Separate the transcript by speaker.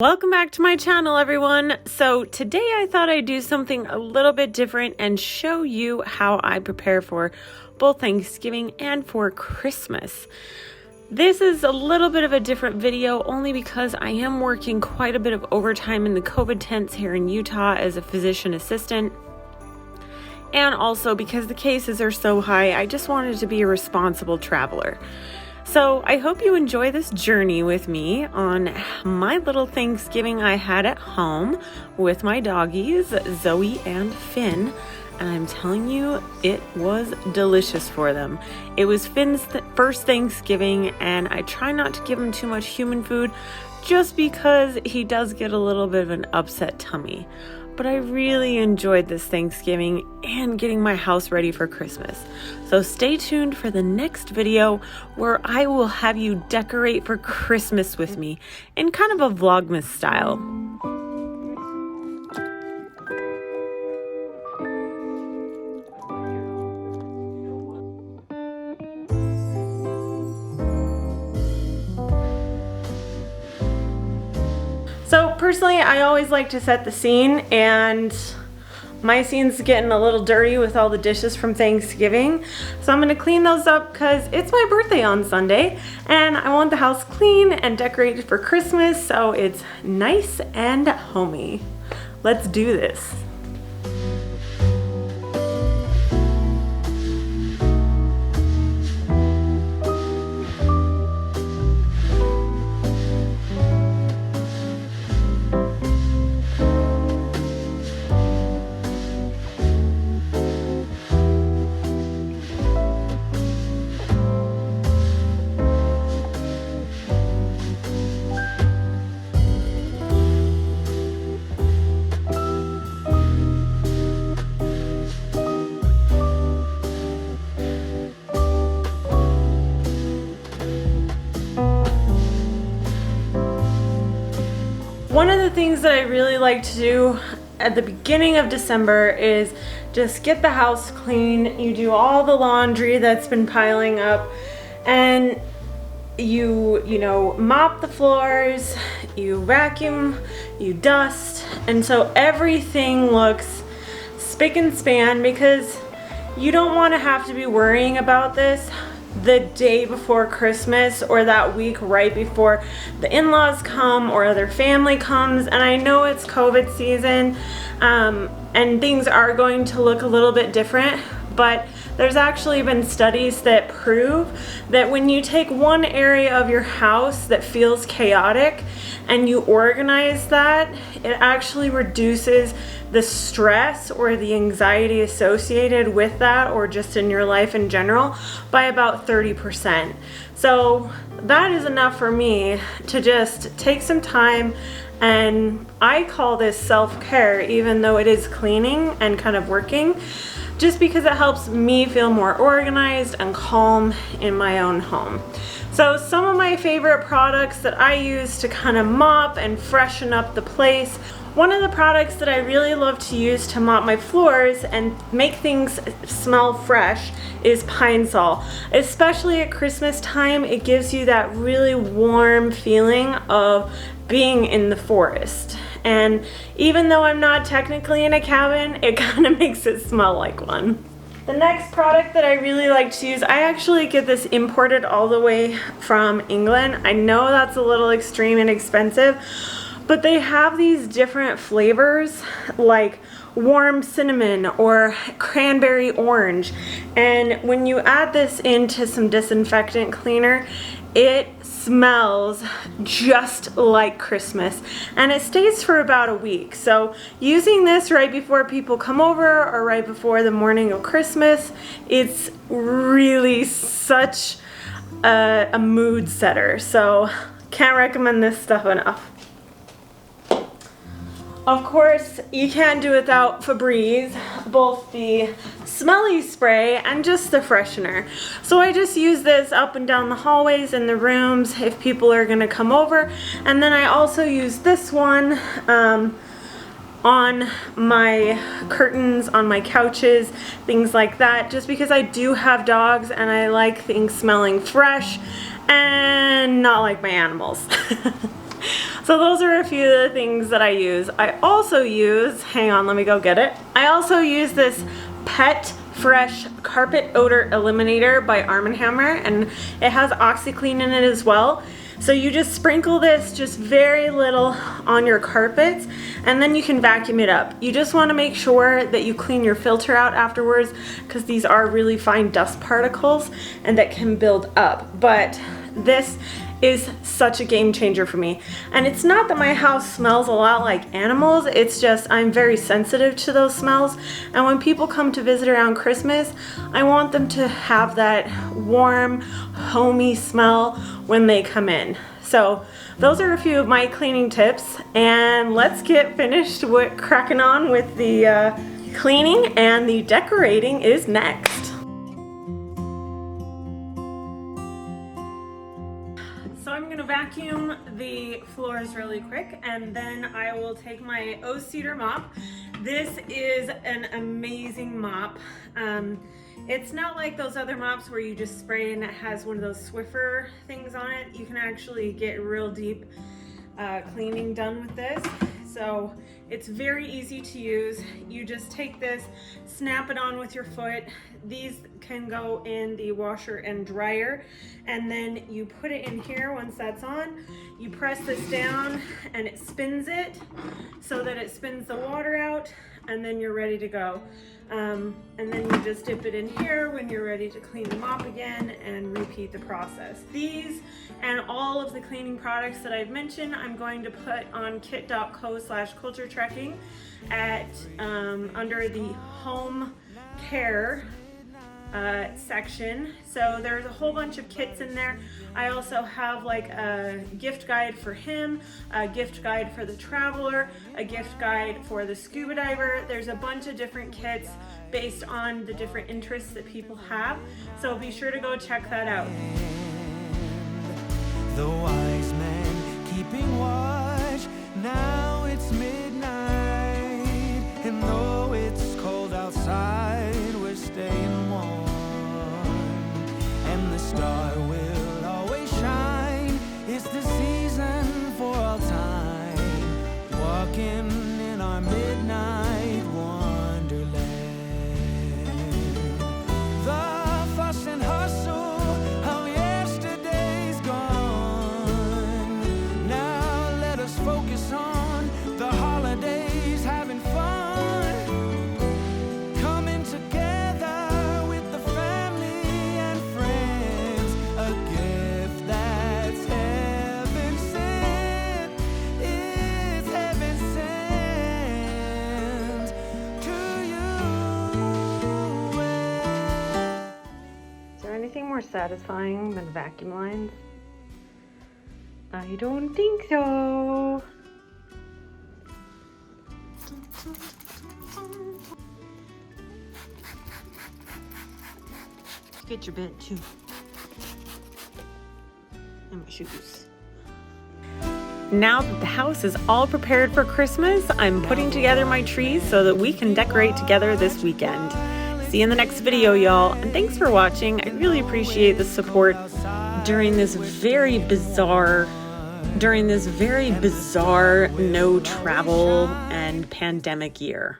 Speaker 1: Welcome back to my channel, everyone. So today I thought I'd do something a little bit different and show you how I prepare for both Thanksgiving and for Christmas. This is a little bit of a different video only because I am working quite a bit of overtime in the COVID tents here in Utah as a physician assistant. And also because the cases are so high, I just wanted to be a responsible traveler. So I hope you enjoy this journey with me on my little Thanksgiving I had at home with my doggies, Zoe and Finn. And I'm telling you, it was delicious for them. It was Finn's first Thanksgiving, and I try not to give him too much human food just because he does get a little bit of an upset tummy. But I really enjoyed this Thanksgiving and getting my house ready for Christmas. So stay tuned for the next video where I will have you decorate for Christmas with me in kind of a Vlogmas style. So personally, I always like to set the scene, and my scene's getting a little dirty with all the dishes from Thanksgiving. So I'm gonna clean those up because it's my birthday on Sunday and I want the house clean and decorated for Christmas so it's nice and homey. Let's do this. One of the things that I really like to do at the beginning of December is just get the house clean. You do all the laundry that's been piling up, and you know, mop the floors, you vacuum, you dust, and so everything looks spick and span because you don't want to have to be worrying about this the day before Christmas or that week right before the in-laws come or other family comes. And I know it's COVID season and things are going to look a little bit different, but there's actually been studies that prove that when you take one area of your house that feels chaotic and you organize that, it actually reduces the stress or the anxiety associated with that, or just in your life in general, by about 30%. So that is enough for me to just take some time, and I call this self-care even though it is cleaning and kind of working, just because it helps me feel more organized and calm in my own home. So some of my favorite products that I use to kind of mop and freshen up the place. One of the products that I really love to use to mop my floors and make things smell fresh is Pine Sol. Especially at Christmas time, it gives you that really warm feeling of being in the forest. And even though I'm not technically in a cabin, it kind of makes it smell like one. The next product that I really like to use, I actually get this imported all the way from England. I know that's a little extreme and expensive, but they have these different flavors like warm cinnamon or cranberry orange. And when you add this into some disinfectant cleaner, it smells just like Christmas, and it stays for about a week. So using this right before people come over or right before the morning of Christmas, it's really such a mood setter. So can't recommend this stuff enough. Of course, you can't do without Febreze, both the smelly spray and just the freshener. So I just use this up and down the hallways in the rooms if people are gonna come over. And then I also use this one on my curtains, on my couches, things like that, just because I do have dogs and I like things smelling fresh and not like my animals. So those are a few of the things that I use. I also use, hang on, let me go get it. I also use this Pet Fresh Carpet Odor Eliminator by Arm & Hammer, and it has OxyClean in it as well. So you just sprinkle this just very little on your carpets, and then you can vacuum it up. You just want to make sure that you clean your filter out afterwards, because these are really fine dust particles and that can build up. But this is such a game changer for me. And it's not that my house smells a lot like animals, it's just I'm very sensitive to those smells. And when people come to visit around Christmas, I want them to have that warm, homey smell when they come in. So those are a few of my cleaning tips, and let's get finished with cracking on with the cleaning, and the decorating is next. So I'm gonna vacuum the floors really quick, and then I will take my O-Cedar mop. This is an amazing mop. It's not like those other mops where you just spray and it has one of those Swiffer things on it. You can actually get real deep cleaning done with this. So it's very easy to use. You just take this, snap it on with your foot. These can go in the washer and dryer, and then you put it in here. Once that's on, you press this down and it spins it so that it spins the water out, and then you're ready to go. And then you just dip it in here when you're ready to clean the mop again, and repeat the process. These and all of the cleaning products that I've mentioned, I'm going to put on kit.co/culturetrekking at under the home care section. So there's a whole bunch of kits in there. I also have like a gift guide for him, a gift guide for the traveler, a gift guide for the scuba diver. There's a bunch of different kits based on the different interests that people have. So be sure to go check that out.
Speaker 2: The wise men keeping watch, now it's midnight, and though it's cold outside, we're staying warm, and the star will always shine. It's the season for all time, walking in our midnight wonderland. The fuss and hustle of yesterday's gone. Now let us focus on the holidays, having fun, coming together with the family and friends. A gift that's heaven sent, it's heaven sent to you.
Speaker 1: Is there anything more satisfying than vacuum lines? I don't think so. Get your bed too. And my shoes. Now that the house is all prepared for Christmas, I'm putting together my trees so that we can decorate together this weekend. See you in the next video, y'all, and thanks for watching. I really appreciate the support during this very bizarre no travel and pandemic year.